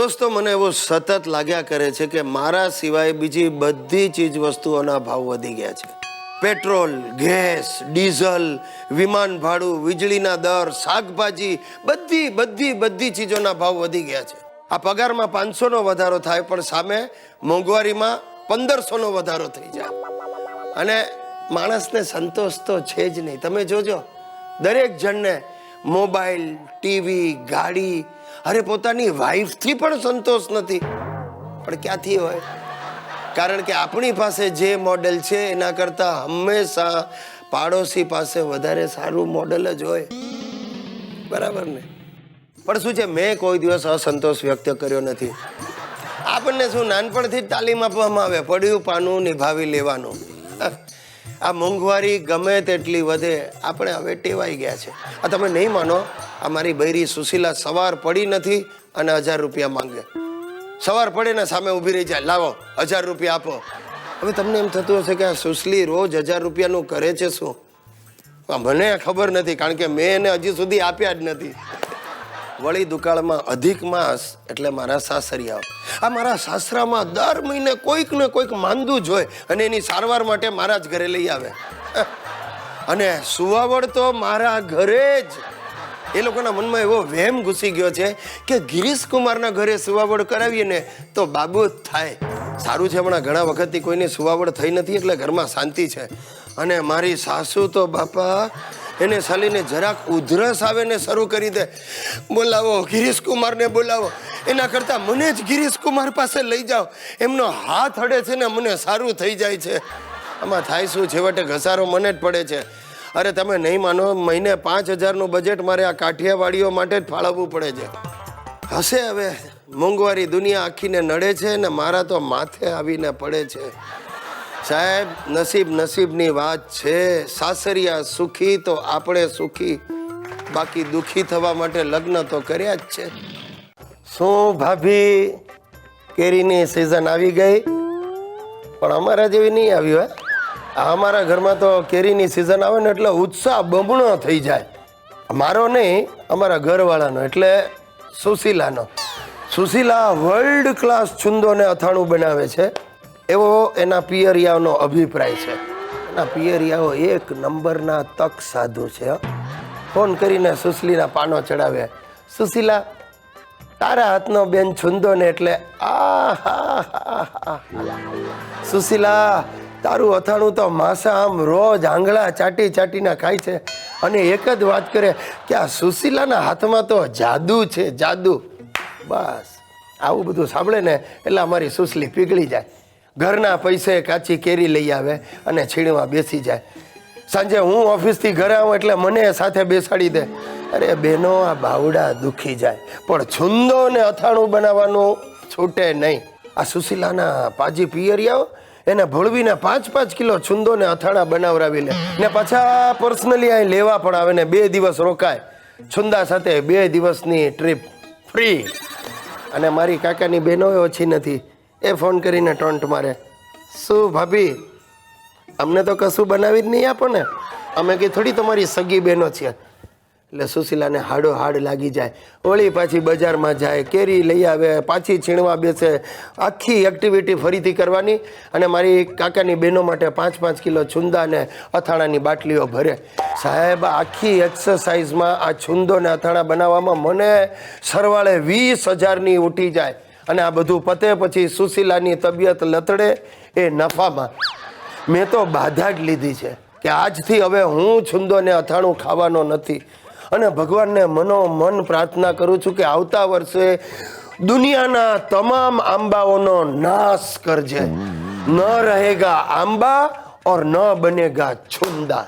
દોસ્તો, મને એવું સતત લાગ્યા કરે છે કે મારા સિવાય બીજી બધી ચીજ વસ્તુઓના ભાવ વધી ગયા છે. પેટ્રોલ, ગેસ, ડીઝલ, વિમાન ભાડું, વીજળીના દર, શાકભાજી, બધી ચીજોના ભાવ વધી ગયા છે. આ પગારમાં 500નો વધારો થાય પણ સામે મોંઘવારીમાં 1500નો વધારો થઈ જાય અને માણસને સંતોષ તો છે જ નહીં. તમે જોજો, દરેક જણને મોબાઈલ, ટીવી, ગાડી, અરે પોતાની વાઈફથી પણ સંતોષ નથી. પણ ક્યાંથી હોય? કારણ કે આપણી પાસે જે મોડેલ છે એના કરતાં હંમેશા પાડોશી પાસે વધારે સારું મોડેલ જ હોય. બરાબર ને? પણ શું છે, મેં કોઈ દિવસ અસંતોષ વ્યક્ત કર્યો નથી. આપણને શું નાનપણથી જ તાલીમ આપવામાં આવે, પડ્યું પાનું નિભાવી લેવાનું. આ મોંઘવારી ગમે તેટલી વધે, આપણે હવે ટેવાઈ ગયા છે. આ તમે નહીં માનો, આ મારી બૈરી સુશીલા સવાર પડી નથી અને 1000 રૂપિયા માંગે. સવાર પડે ને સામે ઊભી રહી જાય, લાવો 1000 રૂપિયા આપો. હવે તમને એમ થતું હશે કે આ સુશલી રોજ 1000 રૂપિયાનું કરે છે શું? મને ખબર નથી, કારણ કે મેં એને હજી સુધી આપ્યા જ નથી. વળી દુકાળમાં અધિક માસ એટલે મારા સાસરિયાઓ. આ મારા સાસરામાં દર મહિને કોઈક ને કોઈક માંદું જ હોય અને એની સારવાર માટે મારા જ ઘરે લઈ આવે. અને સુવાવડ તો મારા ઘરે જ. એ લોકોના મનમાં એવો વહેમ ઘૂસી ગયો છે કે ગિરીશ કુમારના ઘરે સુવાવડ કરાવીએ ને તો બાબુ જ થાય. સારું છે, હમણાં ઘણા વખતથી કોઈને સુવાવડ થઈ નથી એટલે ઘરમાં શાંતિ છે. અને મારી સાસુ તો બાપા, એને સાલીને જરાક ઉધરસ આવે ને શરૂ કરી દે, બોલાવો ગિરીશ કુમારને બોલાવો. એના કરતાં મને જ ગિરીશ કુમાર પાસે લઈ જાઓ, એમનો હાથ અડે છે ને મને સારું થઈ જાય છે. આમાં થાય શું, છેવટે ઘસારો મને જ પડે છે. અરે તમે નહીં માનો, મહિને 5000નું બજેટ મારે આ કાઠિયાવાડીઓ માટે જ ફાળવવું પડે છે. હશે હવે, મોંઘવારી દુનિયા આખીને નડે છે ને મારા તો માથે આવીને પડે છે. સાહેબ, નસીબની વાત છે. સાસરિયા સુખી તો આપણે સુખી, બાકી દુખી થવા માટે લગ્ન તો કર્યા જ છે. શું ભાભી, કેરીની સિઝન આવી ગઈ? પણ અમારા જેવી નહીં આવી હોય. અમારા ઘરમાં તો કેરીની સિઝન આવે ને એટલે ઉત્સાહ બમણો થઈ જાય. મારો નહીં, અમારા ઘરવાળાનો, એટલે સુશીલાનો. સુશીલા વર્લ્ડ ક્લાસ છુંદોને અથાણું બનાવે છે એવો એના પિયરિયાઓનો અભિપ્રાય છે. એના પિયરિયાઓ 1 નંબરના તક સાધુ છે. ફોન કરીને સુશલીના પાનો ચડાવે, સુશીલા તારા હાથનો બેન છુંદો ને એટલે સુશીલા તારું અથાણું તો માસા આમ રોજ આંગળા ચાટીને ખાય છે. અને એક જ વાત કરે કે આ સુશીલાના હાથમાં તો જાદુ છે, જાદુ. બસ આવું બધું સાંભળે ને એટલે અમારી સુશલી પીગળી જાય. ઘરના પૈસે કાચી કેરી લઈ આવે અને છીણવા બેસી જાય. સાંજે હું ઓફિસથી ઘરે આવું એટલે મને સાથે બેસાડી દે. અરે બેનો, આ બાવડા દુખી જાય, પણ છુંદો ને અથાણું બનાવવાનું છૂટે નહીં. આ સુશીલાના પાજી પિયરિયાઓ એને ભળવીને 5-5 કિલો છુંદો ને અથાણા બનાવરાવી લે ને પાછા પર્સનલી અહીં લેવા પણ આવે ને 2 દિવસ રોકાય. છુંદા સાથે 2 દિવસની ટ્રીપ ફ્રી. અને મારી કાકાની બહેનો ઓછી નથી, એ ફોન કરીને ટોન્ટ મારે, શું ભાભી અમને તો કશું બનાવી જ નહીં આપો ને, અમે કંઈ થોડી તમારી સગી બહેનો છીએ. એટલે સુશીલાને હાડો હાડ લાગી જાય. વળી પાછી બજારમાં જાય, કેરી લઈ આવે, પાછી છીણવા બેસે, આખી એક્ટિવિટી ફરીથી કરવાની. અને મારી કાકાની બહેનો માટે 5-5 કિલો છુંદા ને અથાણાની બાટલીઓ ભરે. સાહેબ, આખી એક્સરસાઇઝમાં આ છુંદો ને અથાણા બનાવવામાં મને સરવાળે 20,000ની ઉઠી જાય. અને આ બધું પતે પછી સુશીલાની તબિયત લથડે એ નફામાં. મેં તો બાધા જ લીધી છે કે આજથી હવે હું છુંદો ને અથાણું ખાવાનો નથી. અને ભગવાનને મનોમન પ્રાર્થના કરું છું કે આવતા વર્ષે દુનિયાના તમામ આંબાઓનો નાશ કરજે. ન રહેગા આંબા ઓર ન બનેગા છુંદા.